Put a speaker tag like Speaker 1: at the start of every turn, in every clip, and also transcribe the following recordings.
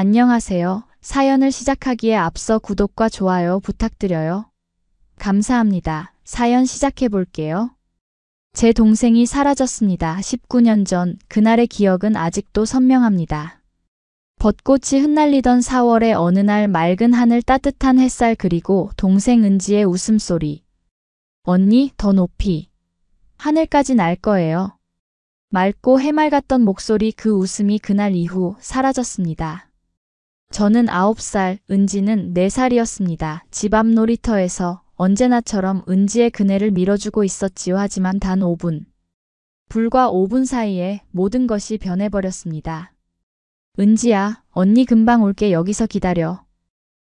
Speaker 1: 안녕하세요. 사연을 시작하기에 앞서 구독과 좋아요 부탁드려요. 감사합니다. 사연 시작해 볼게요. 제 동생이 사라졌습니다. 19년 전 그날의 기억은 아직도 선명합니다. 벚꽃이 흩날리던 4월의 어느 날 맑은 하늘 따뜻한 햇살 그리고 동생 은지의 웃음소리. 언니, 더 높이. 하늘까지 날 거예요. 맑고 해맑았던 목소리 그 웃음이 그날 이후 사라졌습니다. 저는 9살, 은지는 4살이었습니다. 집 앞 놀이터에서 언제나처럼 은지의 그네를 밀어주고 있었지요. 하지만 단 5분. 불과 5분 사이에 모든 것이 변해버렸습니다. 은지야, 언니 금방 올게. 여기서 기다려.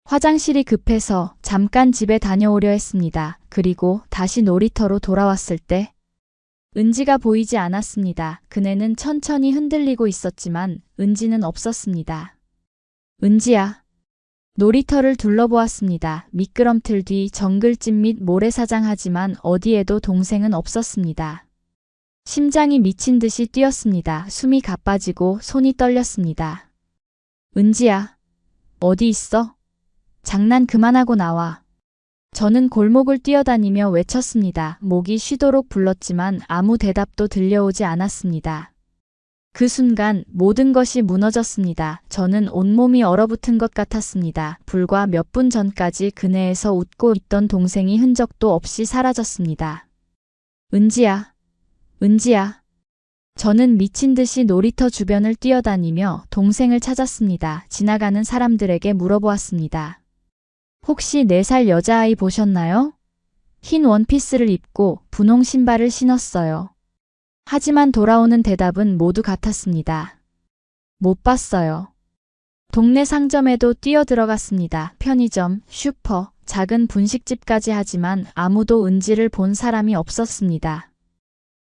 Speaker 1: 화장실이 급해서 잠깐 집에 다녀오려 했습니다. 그리고 다시 놀이터로 돌아왔을 때 은지가 보이지 않았습니다. 그네는 천천히 흔들리고 있었지만 은지는 없었습니다. 은지야. 놀이터를 둘러보았습니다. 미끄럼틀 뒤 정글짐 및 모래사장 하지만 어디에도 동생은 없었습니다. 심장이 미친 듯이 뛰었습니다. 숨이 가빠지고 손이 떨렸습니다. 은지야. 어디 있어? 장난 그만하고 나와. 저는 골목을 뛰어다니며 외쳤습니다. 목이 쉬도록 불렀지만 아무 대답도 들려오지 않았습니다. 그 순간 모든 것이 무너졌습니다. 저는 온몸이 얼어붙은 것 같았습니다. 불과 몇 분 전까지 그네에서 웃고 있던 동생이 흔적도 없이 사라졌습니다. 은지야. 은지야. 저는 미친 듯이 놀이터 주변을 뛰어다니며 동생을 찾았습니다. 지나가는 사람들에게 물어보았습니다. 혹시 4살 여자아이 보셨나요? 흰 원피스를 입고 분홍 신발을 신었어요. 하지만 돌아오는 대답은 모두 같았습니다. 못 봤어요. 동네 상점에도 뛰어들어갔습니다. 편의점, 슈퍼, 작은 분식집까지 하지만 아무도 은지를 본 사람이 없었습니다.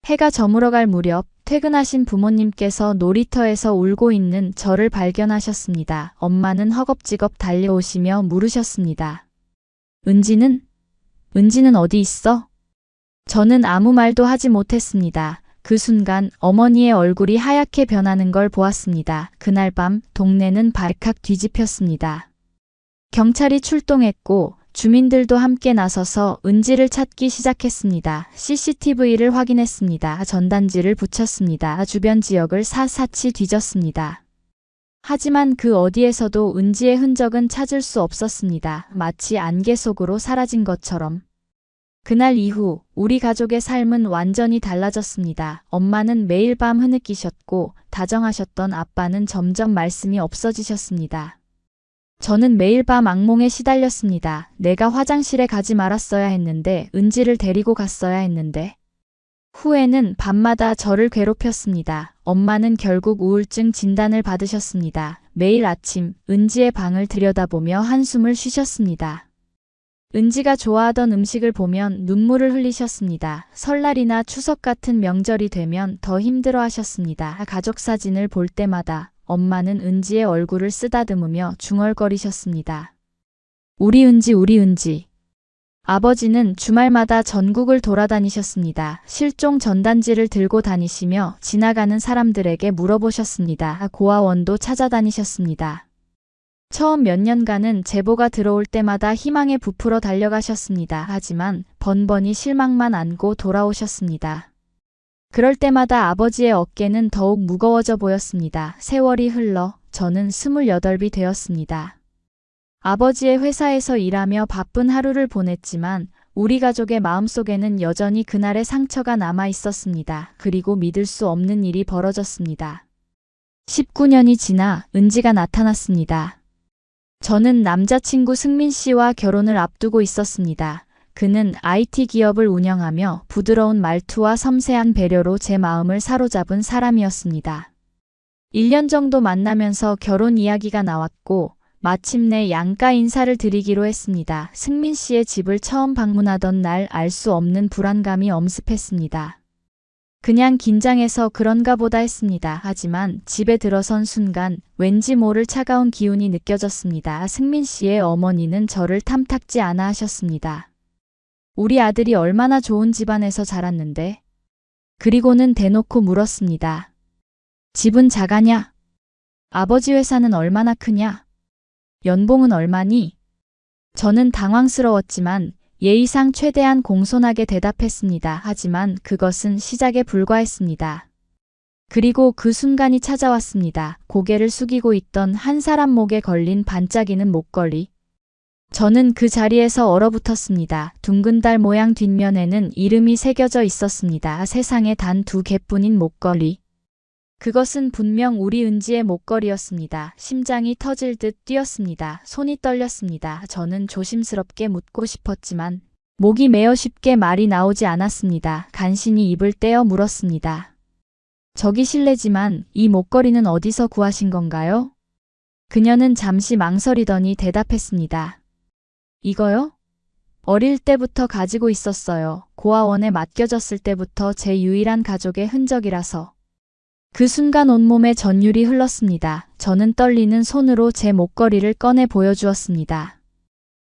Speaker 1: 해가 저물어갈 무렵 퇴근하신 부모님께서 놀이터에서 울고 있는 저를 발견하셨습니다. 엄마는 허겁지겁 달려오시며 물으셨습니다. 은지는 어디 있어? 저는 아무 말도 하지 못했습니다. 그 순간 어머니의 얼굴이 하얗게 변하는 걸 보았습니다. 그날 밤 동네는 발칵 뒤집혔습니다. 경찰이 출동했고 주민들도 함께 나서서 은지를 찾기 시작했습니다. CCTV를 확인했습니다. 전단지를 붙였습니다. 주변 지역을 샅샅이 뒤졌습니다. 하지만 그 어디에서도 은지의 흔적은 찾을 수 없었습니다. 마치 안개 속으로 사라진 것처럼. 그날 이후 우리 가족의 삶은 완전히 달라졌습니다. 엄마는 매일 밤 흐느끼셨고 다정하셨던 아빠는 점점 말씀이 없어지셨습니다. 저는 매일 밤 악몽에 시달렸습니다. 내가 화장실에 가지 말았어야 했는데, 은지를 데리고 갔어야 했는데. 후에는 밤마다 저를 괴롭혔습니다. 엄마는 결국 우울증 진단을 받으셨습니다. 매일 아침 은지의 방을 들여다보며 한숨을 쉬셨습니다. 은지가 좋아하던 음식을 보면 눈물을 흘리셨습니다. 설날이나 추석 같은 명절이 되면 더 힘들어 하셨습니다. 가족 사진을 볼 때마다 엄마는 은지의 얼굴을 쓰다듬으며 중얼거리셨습니다. 우리 은지, 우리 은지. 아버지는 주말마다 전국을 돌아다니셨습니다. 실종 전단지를 들고 다니시며 지나가는 사람들에게 물어보셨습니다. 고아원도 찾아다니셨습니다. 처음 몇 년간은 제보가 들어올 때마다 희망에 부풀어 달려가셨습니다. 하지만 번번이 실망만 안고 돌아오셨습니다. 그럴 때마다 아버지의 어깨는 더욱 무거워져 보였습니다. 세월이 흘러 저는 28이 되었습니다. 아버지의 회사에서 일하며 바쁜 하루를 보냈지만 우리 가족의 마음속에는 여전히 그날의 상처가 남아 있었습니다. 그리고 믿을 수 없는 일이 벌어졌습니다. 19년이 지나 은지가 나타났습니다. 저는 남자친구 승민 씨와 결혼을 앞두고 있었습니다. 그는 IT 기업을 운영하며 부드러운 말투와 섬세한 배려로 제 마음을 사로잡은 사람이었습니다. 1년 정도 만나면서 결혼 이야기가 나왔고 마침내 양가 인사를 드리기로 했습니다. 승민 씨의 집을 처음 방문하던 날 알 수 없는 불안감이 엄습했습니다. 그냥 긴장해서 그런가 보다 했습니다. 하지만 집에 들어선 순간 왠지 모를 차가운 기운이 느껴졌습니다. 승민 씨의 어머니는 저를 탐탁지 않아 하셨습니다. 우리 아들이 얼마나 좋은 집안에서 자랐는데? 그리고는 대놓고 물었습니다. 집은 작아냐? 아버지 회사는 얼마나 크냐? 연봉은 얼마니? 저는 당황스러웠지만 예의상 최대한 공손하게 대답했습니다. 하지만 그것은 시작에 불과했습니다. 그리고 그 순간이 찾아왔습니다. 고개를 숙이고 있던 한 사람 목에 걸린 반짝이는 목걸이. 저는 그 자리에서 얼어붙었습니다. 둥근 달 모양 뒷면에는 이름이 새겨져 있었습니다. 세상에 단 2개뿐인 목걸이. 그것은 분명 우리 은지의 목걸이였습니다. 심장이 터질 듯 뛰었습니다. 손이 떨렸습니다. 저는 조심스럽게 묻고 싶었지만 목이 메어 쉽게 말이 나오지 않았습니다. 간신히 입을 떼어 물었습니다. 저기 실례지만 이 목걸이는 어디서 구하신 건가요? 그녀는 잠시 망설이더니 대답했습니다. 이거요? 어릴 때부터 가지고 있었어요. 고아원에 맡겨졌을 때부터 제 유일한 가족의 흔적이라서. 그 순간 온몸에 전율이 흘렀습니다. 저는 떨리는 손으로 제 목걸이를 꺼내 보여주었습니다.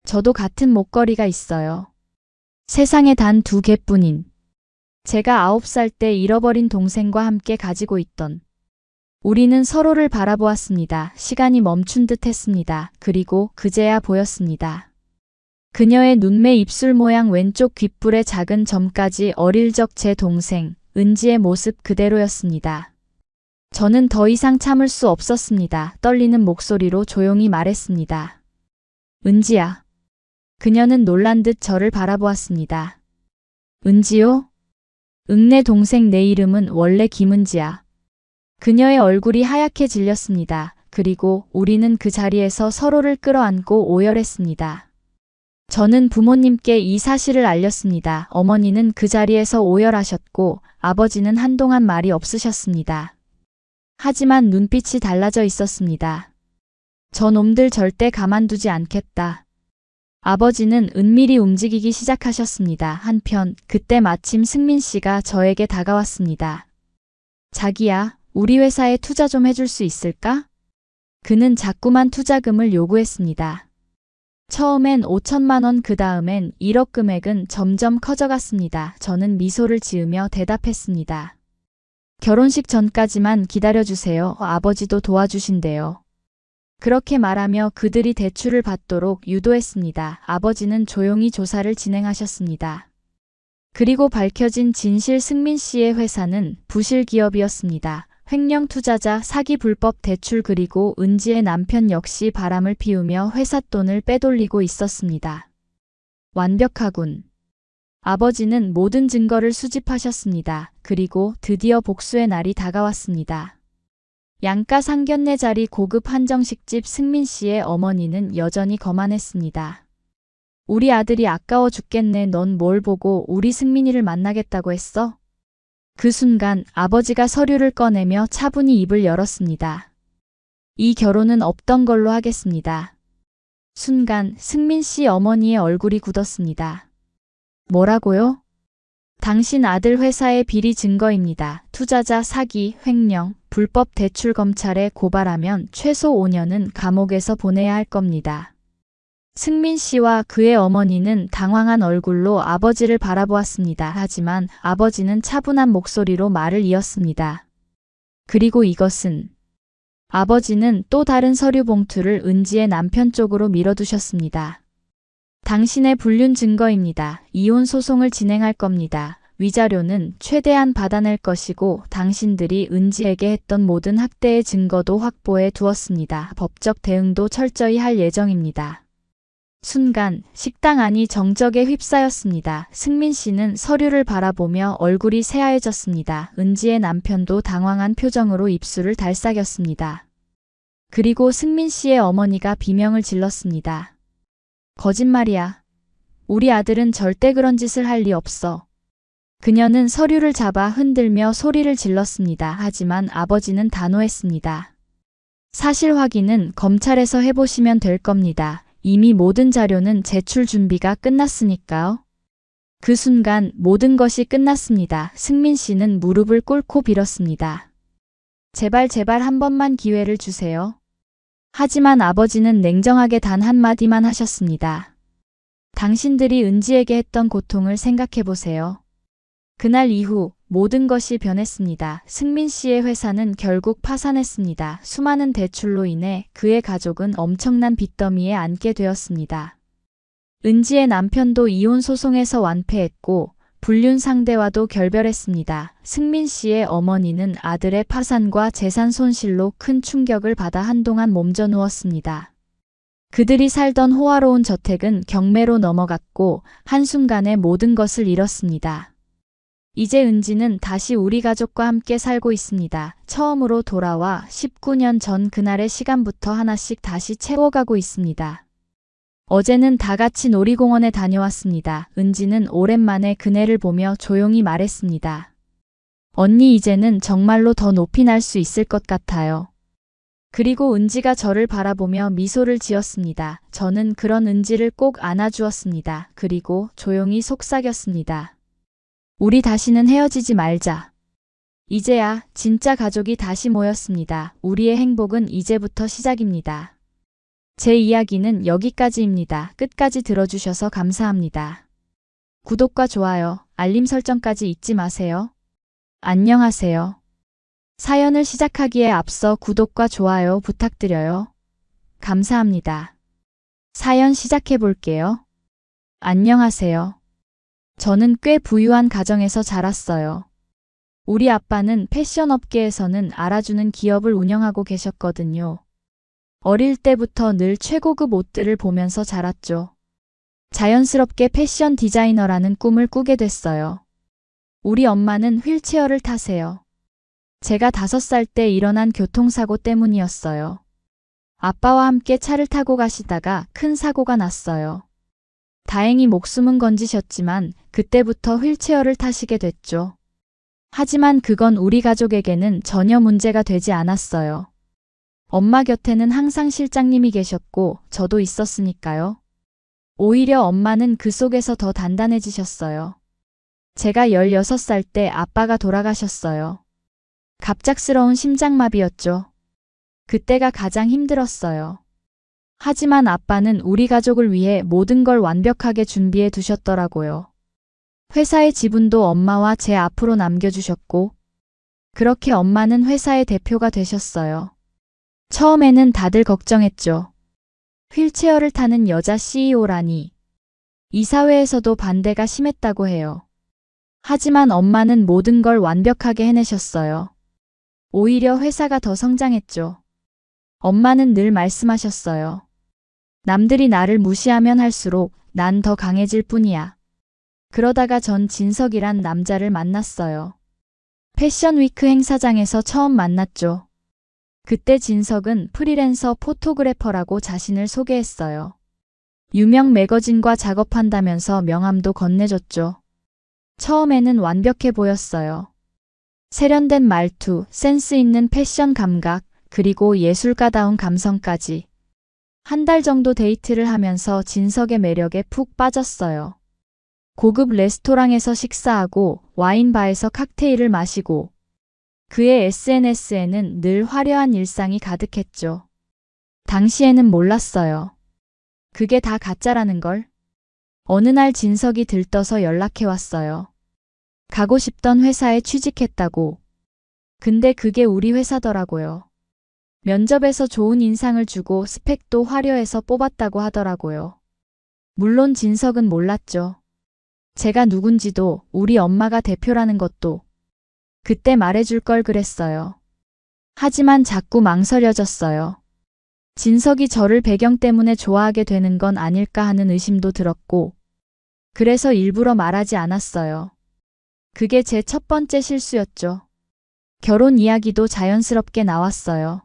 Speaker 1: 저도 같은 목걸이가 있어요. 세상에 단 2개뿐인. 제가 9살 때 잃어버린 동생과 함께 가지고 있던. 우리는 서로를 바라보았습니다. 시간이 멈춘 듯 했습니다. 그리고 그제야 보였습니다. 그녀의 눈매 입술 모양 왼쪽 귓불의 작은 점까지 어릴 적 제 동생, 은지의 모습 그대로였습니다. 저는 더 이상 참을 수 없었습니다. 떨리는 목소리로 조용히 말했습니다. 은지야. 그녀는 놀란 듯 저를 바라보았습니다. 은지요? 내 동생 내 이름은 원래 김은지야. 그녀의 얼굴이 하얗게 질렸습니다. 그리고 우리는 그 자리에서 서로를 끌어안고 오열했습니다. 저는 부모님께 이 사실을 알렸습니다. 어머니는 그 자리에서 오열하셨고 아버지는 한동안 말이 없으셨습니다. 하지만 눈빛이 달라져 있었습니다. 저 놈들 절대 가만두지 않겠다. 아버지는 은밀히 움직이기 시작하셨습니다. 한편 그때 마침 승민 씨가 저에게 다가왔습니다. 자기야, 우리 회사에 투자 좀 해줄 수 있을까? 그는 자꾸만 투자금을 요구했습니다. 처음엔 5천만 원, 그 다음엔 1억. 금액은 점점 커져갔습니다. 저는 미소를 지으며 대답했습니다. 결혼식 전까지만 기다려주세요. 아버지도 도와주신대요. 그렇게 말하며 그들이 대출을 받도록 유도했습니다. 아버지는 조용히 조사를 진행하셨습니다. 그리고 밝혀진 진실. 승민 씨의 회사는 부실 기업이었습니다. 횡령 투자자, 사기, 불법 대출, 그리고 은지의 남편 역시 바람을 피우며 회사 돈을 빼돌리고 있었습니다. 완벽하군. 아버지는 모든 증거를 수집하셨습니다. 그리고 드디어 복수의 날이 다가왔습니다. 양가 상견례 자리, 고급 한정식집. 승민 씨의 어머니는 여전히 거만했습니다. 우리 아들이 아까워 죽겠네. 넌 뭘 보고 우리 승민이를 만나겠다고 했어? 그 순간 아버지가 서류를 꺼내며 차분히 입을 열었습니다. 이 결혼은 없던 걸로 하겠습니다. 순간 승민 씨 어머니의 얼굴이 굳었습니다. 뭐라고요? 당신 아들 회사의 비리 증거입니다. 투자자 사기, 횡령, 불법 대출. 검찰에 고발하면 최소 5년은 감옥에서 보내야 할 겁니다. 승민 씨와 그의 어머니는 당황한 얼굴로 아버지를 바라보았습니다. 하지만 아버지는 차분한 목소리로 말을 이었습니다. 그리고 이것은. 아버지는 또 다른 서류 봉투를 은지의 남편 쪽으로 밀어두셨습니다. 당신의 불륜 증거입니다. 이혼 소송을 진행할 겁니다. 위자료는 최대한 받아낼 것이고 당신들이 은지에게 했던 모든 학대의 증거도 확보해 두었습니다. 법적 대응도 철저히 할 예정입니다. 순간 식당 안이 정적에 휩싸였습니다. 승민 씨는 서류를 바라보며 얼굴이 새하얘졌습니다. 은지의 남편도 당황한 표정으로 입술을 달싹였습니다. 그리고 승민 씨의 어머니가 비명을 질렀습니다. 거짓말이야. 우리 아들은 절대 그런 짓을 할 리 없어. 그녀는 서류를 잡아 흔들며 소리를 질렀습니다. 하지만 아버지는 단호했습니다. 사실 확인은 검찰에서 해보시면 될 겁니다. 이미 모든 자료는 제출 준비가 끝났으니까요. 그 순간 모든 것이 끝났습니다. 승민 씨는 무릎을 꿇고 빌었습니다. 제발 한 번만 기회를 주세요. 하지만 아버지는 냉정하게 단 한마디만 하셨습니다. 당신들이 은지에게 했던 고통을 생각해보세요. 그날 이후 모든 것이 변했습니다. 승민 씨의 회사는 결국 파산했습니다. 수많은 대출로 인해 그의 가족은 엄청난 빚더미에 앉게 되었습니다. 은지의 남편도 이혼 소송에서 완패했고 불륜 상대와도 결별했습니다. 승민 씨의 어머니는 아들의 파산과 재산 손실로 큰 충격을 받아 한동안 몸져 누웠습니다. 그들이 살던 호화로운 저택은 경매로 넘어갔고 한순간에 모든 것을 잃었습니다. 이제 은지는 다시 우리 가족과 함께 살고 있습니다. 처음으로 돌아와 19년 전 그날의 시간부터 하나씩 다시 채워가고 있습니다. 어제는 다 같이 놀이공원에 다녀왔습니다. 은지는 오랜만에 그네를 보며 조용히 말했습니다. 언니, 이제는 정말로 더 높이 날 수 있을 것 같아요. 그리고 은지가 저를 바라보며 미소를 지었습니다. 저는 그런 은지를 꼭 안아주었습니다. 그리고 조용히 속삭였습니다. 우리 다시는 헤어지지 말자. 이제야 진짜 가족이 다시 모였습니다. 우리의 행복은 이제부터 시작입니다. 제 이야기는 여기까지입니다. 끝까지 들어주셔서 감사합니다. 구독과 좋아요, 알림 설정까지 잊지 마세요. 안녕하세요. 사연을 시작하기에 앞서 구독과 좋아요 부탁드려요. 감사합니다. 사연 시작해 볼게요. 안녕하세요. 저는 꽤 부유한 가정에서 자랐어요. 우리 아빠는 패션 업계에서는 알아주는 기업을 운영하고 계셨거든요. 어릴 때부터 늘 최고급 옷들을 보면서 자랐죠. 자연스럽게 패션 디자이너라는 꿈을 꾸게 됐어요. 우리 엄마는 휠체어를 타세요. 제가 5살 때 일어난 교통사고 때문이었어요. 아빠와 함께 차를 타고 가시다가 큰 사고가 났어요. 다행히 목숨은 건지셨지만 그때부터 휠체어를 타시게 됐죠. 하지만 그건 우리 가족에게는 전혀 문제가 되지 않았어요. 엄마 곁에는 항상 실장님이 계셨고 저도 있었으니까요. 오히려 엄마는 그 속에서 더 단단해지셨어요. 제가 16살 때 아빠가 돌아가셨어요. 갑작스러운 심장마비였죠. 그때가 가장 힘들었어요. 하지만 아빠는 우리 가족을 위해 모든 걸 완벽하게 준비해 두셨더라고요. 회사의 지분도 엄마와 제 앞으로 남겨주셨고, 그렇게 엄마는 회사의 대표가 되셨어요. 처음에는 다들 걱정했죠. 휠체어를 타는 여자 CEO라니. 이사회에서도 반대가 심했다고 해요. 하지만 엄마는 모든 걸 완벽하게 해내셨어요. 오히려 회사가 더 성장했죠. 엄마는 늘 말씀하셨어요. 남들이 나를 무시하면 할수록 난 더 강해질 뿐이야. 그러다가 전 진석이란 남자를 만났어요. 패션위크 행사장에서 처음 만났죠. 그때 진석은 프리랜서 포토그래퍼라고 자신을 소개했어요. 유명 매거진과 작업한다면서 명함도 건네줬죠. 처음에는 완벽해 보였어요. 세련된 말투, 센스 있는 패션 감각, 그리고 예술가다운 감성까지. 한 달 정도 데이트를 하면서 진석의 매력에 푹 빠졌어요. 고급 레스토랑에서 식사하고 와인바에서 칵테일을 마시고 그의 SNS에는 늘 화려한 일상이 가득했죠. 당시에는 몰랐어요. 그게 다 가짜라는 걸. 어느 날 진석이 들떠서 연락해왔어요. 가고 싶던 회사에 취직했다고. 근데 그게 우리 회사더라고요. 면접에서 좋은 인상을 주고 스펙도 화려해서 뽑았다고 하더라고요. 물론 진석은 몰랐죠. 제가 누군지도 우리 엄마가 대표라는 것도. 그때 말해줄 걸 그랬어요. 하지만 자꾸 망설여졌어요. 진석이 저를 배경 때문에 좋아하게 되는 건 아닐까 하는 의심도 들었고, 그래서 일부러 말하지 않았어요. 그게 제 첫 번째 실수였죠. 결혼 이야기도 자연스럽게 나왔어요.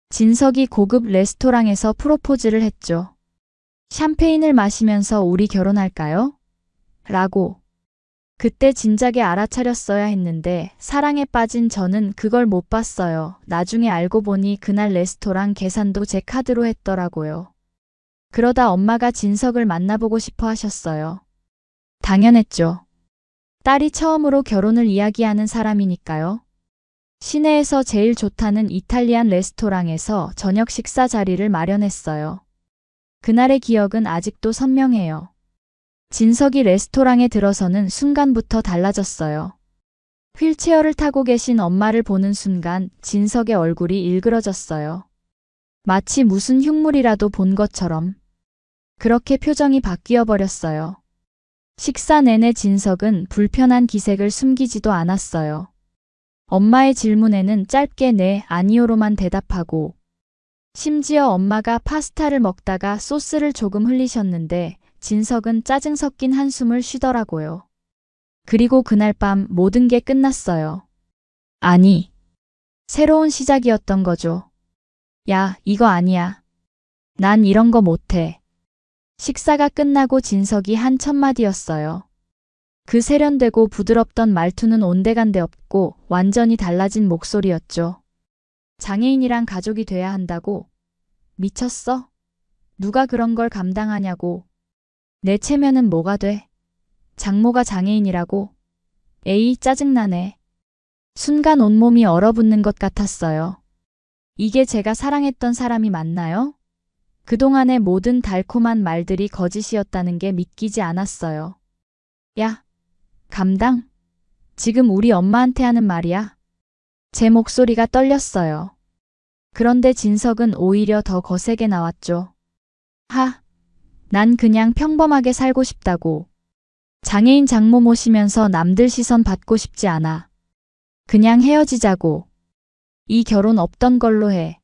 Speaker 1: 진석이 고급 레스토랑에서 프로포즈를 했죠. 샴페인을 마시면서 우리 결혼할까요? 라고. 그때 진작에 알아차렸어야 했는데 사랑에 빠진 저는 그걸 못 봤어요. 나중에 알고 보니 그날 레스토랑 계산도 제 카드로 했더라고요. 그러다 엄마가 진석을 만나보고 싶어 하셨어요. 당연했죠. 딸이 처음으로 결혼을 이야기하는 사람이니까요. 시내에서 제일 좋다는 이탈리안 레스토랑에서 저녁 식사 자리를 마련했어요. 그날의 기억은 아직도 선명해요. 진석이 레스토랑에 들어서는 순간부터 달라졌어요. 휠체어를 타고 계신 엄마를 보는 순간 진석의 얼굴이 일그러졌어요. 마치 무슨 흉물이라도 본 것처럼. 그렇게 표정이 바뀌어 버렸어요. 식사 내내 진석은 불편한 기색을 숨기지도 않았어요. 엄마의 질문에는 짧게 네, 아니요로만 대답하고, 심지어 엄마가 파스타를 먹다가 소스를 조금 흘리셨는데 진석은 짜증 섞인 한숨을 쉬더라고요. 그리고 그날 밤 모든 게 끝났어요. 아니, 새로운 시작이었던 거죠. 야, 이거 아니야. 난 이런 거 못해. 식사가 끝나고 진석이 한 첫마디였어요. 그 세련되고 부드럽던 말투는 온데간데 없고 완전히 달라진 목소리였죠. 장애인이랑 가족이 돼야 한다고? 미쳤어? 누가 그런 걸 감당하냐고. 내 체면은 뭐가 돼? 장모가 장애인이라고? 에이, 짜증나네. 순간 온몸이 얼어붙는 것 같았어요. 이게 제가 사랑했던 사람이 맞나요? 그동안의 모든 달콤한 말들이 거짓이었다는 게 믿기지 않았어요. 야, 감당? 지금 우리 엄마한테 하는 말이야? 제 목소리가 떨렸어요. 그런데 진석은 오히려 더 거세게 나왔죠. 난 그냥 평범하게 살고 싶다고. 장애인 장모 모시면서 남들 시선 받고 싶지 않아. 그냥 헤어지자고. 이 결혼 없던 걸로 해.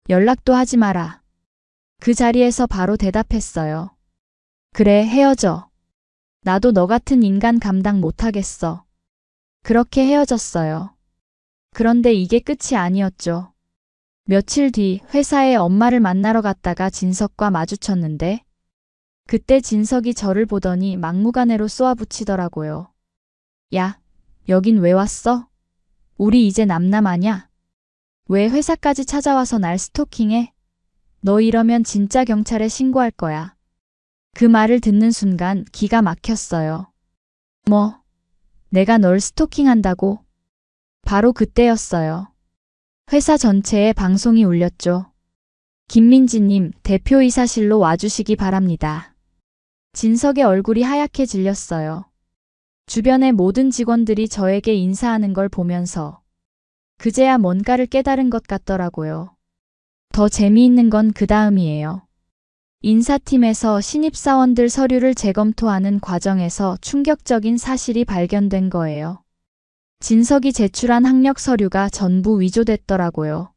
Speaker 1: 연락도 하지 마라. 그 자리에서 바로 대답했어요. 그래, 헤어져. 나도 너 같은 인간 감당 못하겠어. 그렇게 헤어졌어요. 그런데 이게 끝이 아니었죠. 며칠 뒤 회사에 엄마를 만나러 갔다가 진석과 마주쳤는데 그때 진석이 저를 보더니 막무가내로 쏘아붙이더라고요. 야, 여긴 왜 왔어? 우리 이제 남남 아냐? 왜 회사까지 찾아와서 날 스토킹해? 너 이러면 진짜 경찰에 신고할 거야. 그 말을 듣는 순간 기가 막혔어요. 뭐? 내가 널 스토킹한다고? 바로 그때였어요. 회사 전체에 방송이 울렸죠. 김민지님, 대표이사실로 와주시기 바랍니다. 진석의 얼굴이 하얗게 질렸어요. 주변의 모든 직원들이 저에게 인사하는 걸 보면서 그제야 뭔가를 깨달은 것 같더라고요. 더 재미있는 건 그 다음이에요. 인사팀에서 신입사원들 서류를 재검토하는 과정에서 충격적인 사실이 발견된 거예요. 진석이 제출한 학력 서류가 전부 위조됐더라고요.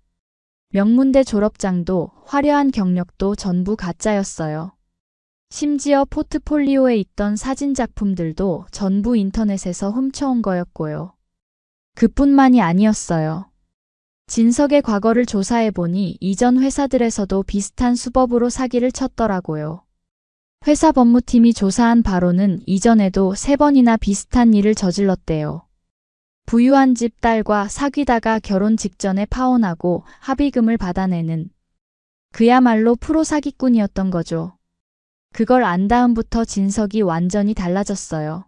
Speaker 1: 명문대 졸업장도 화려한 경력도 전부 가짜였어요. 심지어 포트폴리오에 있던 사진 작품들도 전부 인터넷에서 훔쳐온 거였고요. 그뿐만이 아니었어요. 진석의 과거를 조사해보니 이전 회사들에서도 비슷한 수법으로 사기를 쳤더라고요. 회사 법무팀이 조사한 바로는 이전에도 3번이나 비슷한 일을 저질렀대요. 부유한 집 딸과 사귀다가 결혼 직전에 파혼하고 합의금을 받아내는 그야말로 프로 사기꾼이었던 거죠. 그걸 안 다음부터 진석이 완전히 달라졌어요.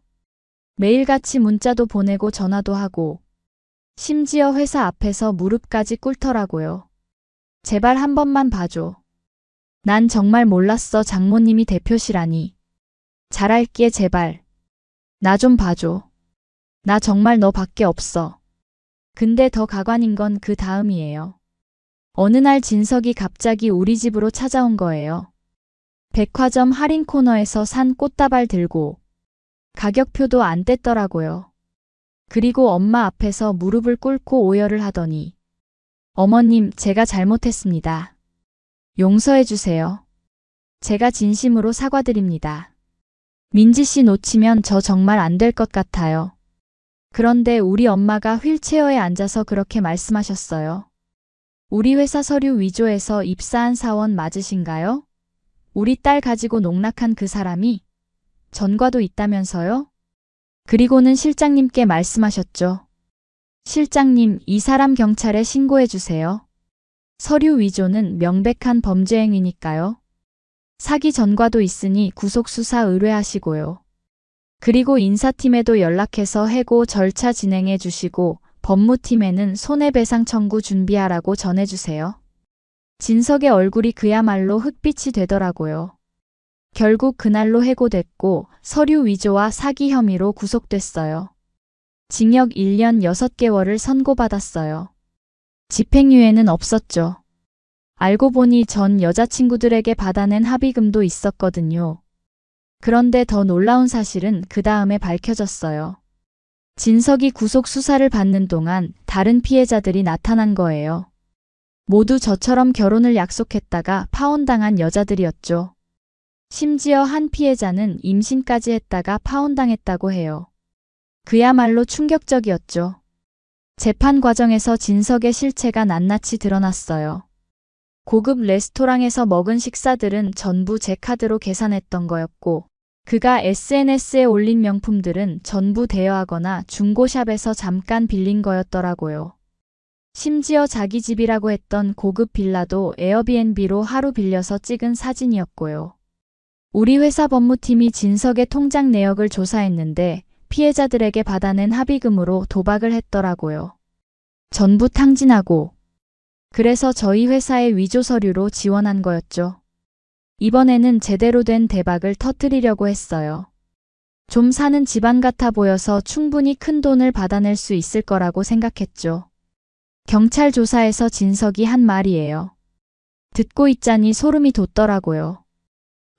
Speaker 1: 매일같이 문자도 보내고 전화도 하고 심지어 회사 앞에서 무릎까지 꿇더라고요. 제발 한 번만 봐줘. 난 정말 몰랐어. 장모님이 대표시라니. 잘할게 제발. 나 좀 봐줘. 나 정말 너밖에 없어. 근데 더 가관인 건 그 다음이에요. 어느 날 진석이 갑자기 우리 집으로 찾아온 거예요. 백화점 할인 코너에서 산 꽃다발 들고 가격표도 안 뗐더라고요. 그리고 엄마 앞에서 무릎을 꿇고 오열을 하더니 어머님, 제가 잘못했습니다. 용서해 주세요. 제가 진심으로 사과드립니다. 민지 씨 놓치면 저 정말 안 될 것 같아요. 그런데 우리 엄마가 휠체어에 앉아서 그렇게 말씀하셨어요. 우리 회사 서류 위조해서 입사한 사원 맞으신가요? 우리 딸 가지고 농락한 그 사람이 전과도 있다면서요? 그리고는 실장님께 말씀하셨죠. 실장님, 이 사람 경찰에 신고해 주세요. 서류 위조는 명백한 범죄 행위니까요. 사기 전과도 있으니 구속수사 의뢰하시고요. 그리고 인사팀에도 연락해서 해고 절차 진행해 주시고 법무팀에는 손해배상 청구 준비하라고 전해주세요. 진석의 얼굴이 그야말로 흑빛이 되더라고요. 결국 그날로 해고됐고 서류 위조와 사기 혐의로 구속됐어요. 징역 1년 6개월을 선고받았어요. 집행유예는 없었죠. 알고 보니 전 여자친구들에게 받아낸 합의금도 있었거든요. 그런데 더 놀라운 사실은 그 다음에 밝혀졌어요. 진석이 구속 수사를 받는 동안 다른 피해자들이 나타난 거예요. 모두 저처럼 결혼을 약속했다가 파혼당한 여자들이었죠. 심지어 한 피해자는 임신까지 했다가 파혼당했다고 해요. 그야말로 충격적이었죠. 재판 과정에서 진석의 실체가 낱낱이 드러났어요. 고급 레스토랑에서 먹은 식사들은 전부 제 카드로 계산했던 거였고, 그가 SNS에 올린 명품들은 전부 대여하거나 중고샵에서 잠깐 빌린 거였더라고요. 심지어 자기 집이라고 했던 고급 빌라도 에어비앤비로 하루 빌려서 찍은 사진이었고요. 우리 회사 법무팀이 진석의 통장 내역을 조사했는데 피해자들에게 받아낸 합의금으로 도박을 했더라고요. 전부 탕진하고. 그래서 저희 회사의 위조 서류로 지원한 거였죠. 이번에는 제대로 된 대박을 터뜨리려고 했어요. 좀 사는 집안 같아 보여서 충분히 큰 돈을 받아낼 수 있을 거라고 생각했죠. 경찰 조사에서 진석이 한 말이에요. 듣고 있자니 소름이 돋더라고요.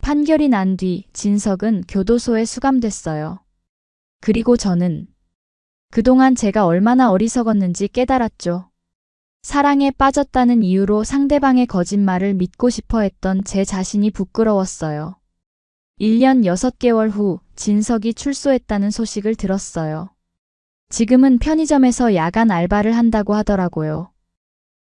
Speaker 1: 판결이 난 뒤 진석은 교도소에 수감됐어요. 그리고 저는 그동안 제가 얼마나 어리석었는지 깨달았죠. 사랑에 빠졌다는 이유로 상대방의 거짓말을 믿고 싶어 했던 제 자신이 부끄러웠어요. 1년 6개월 후 진석이 출소했다는 소식을 들었어요. 지금은 편의점에서 야간 알바를 한다고 하더라고요.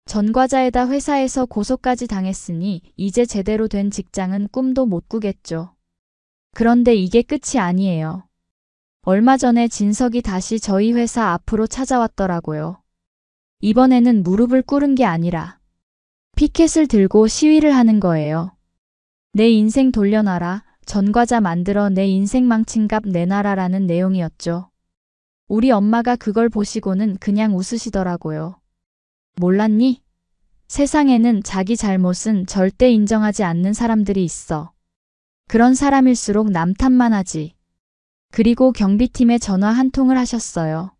Speaker 1: 전과자에다 회사에서 고소까지 당했으니 이제 제대로 된 직장은 꿈도 못 꾸겠죠. 그런데 이게 끝이 아니에요. 얼마 전에 진석이 다시 저희 회사 앞으로 찾아왔더라고요. 이번에는 무릎을 꿇은 게 아니라 피켓을 들고 시위를 하는 거예요. 내 인생 돌려놔라, 전과자 만들어 내 인생 망친 값 내놔라라는 내용이었죠. 우리 엄마가 그걸 보시고는 그냥 웃으시더라고요. 몰랐니? 세상에는 자기 잘못은 절대 인정하지 않는 사람들이 있어. 그런 사람일수록 남 탓만 하지. 그리고 경비팀에 전화 한 통을 하셨어요.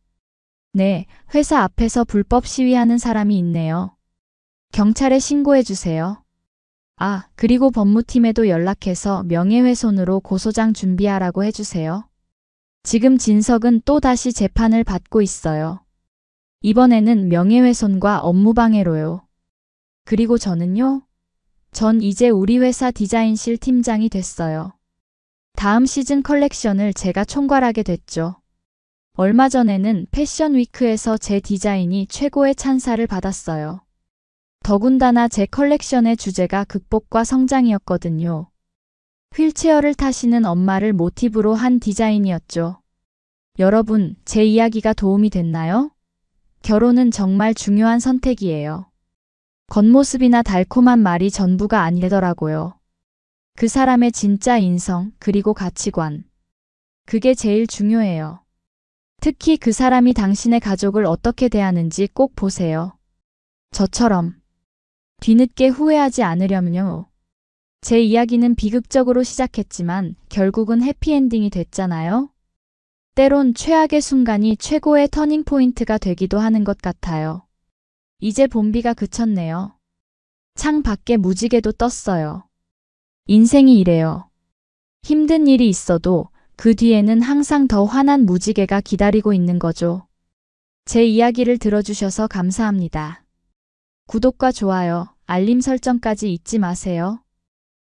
Speaker 1: 네, 회사 앞에서 불법 시위하는 사람이 있네요. 경찰에 신고해 주세요. 아, 그리고 법무팀에도 연락해서 명예훼손으로 고소장 준비하라고 해주세요. 지금 진석은 또 다시 재판을 받고 있어요. 이번에는 명예훼손과 업무방해로요. 그리고 저는요? 전 이제 우리 회사 디자인실 팀장이 됐어요. 다음 시즌 컬렉션을 제가 총괄하게 됐죠. 얼마 전에는 패션 위크에서 제 디자인이 최고의 찬사를 받았어요. 더군다나 제 컬렉션의 주제가 극복과 성장이었거든요. 휠체어를 타시는 엄마를 모티브로 한 디자인이었죠. 여러분, 제 이야기가 도움이 됐나요? 결혼은 정말 중요한 선택이에요. 겉모습이나 달콤한 말이 전부가 아니더라고요. 그 사람의 진짜 인성, 그리고 가치관. 그게 제일 중요해요. 특히 그 사람이 당신의 가족을 어떻게 대하는지 꼭 보세요. 저처럼 뒤늦게 후회하지 않으려면요. 제 이야기는 비극적으로 시작했지만 결국은 해피엔딩이 됐잖아요. 때론 최악의 순간이 최고의 터닝포인트가 되기도 하는 것 같아요. 이제 봄비가 그쳤네요. 창 밖에 무지개도 떴어요. 인생이 이래요. 힘든 일이 있어도 그 뒤에는 항상 더 환한 무지개가 기다리고 있는 거죠. 제 이야기를 들어주셔서 감사합니다. 구독과 좋아요, 알림 설정까지 잊지 마세요.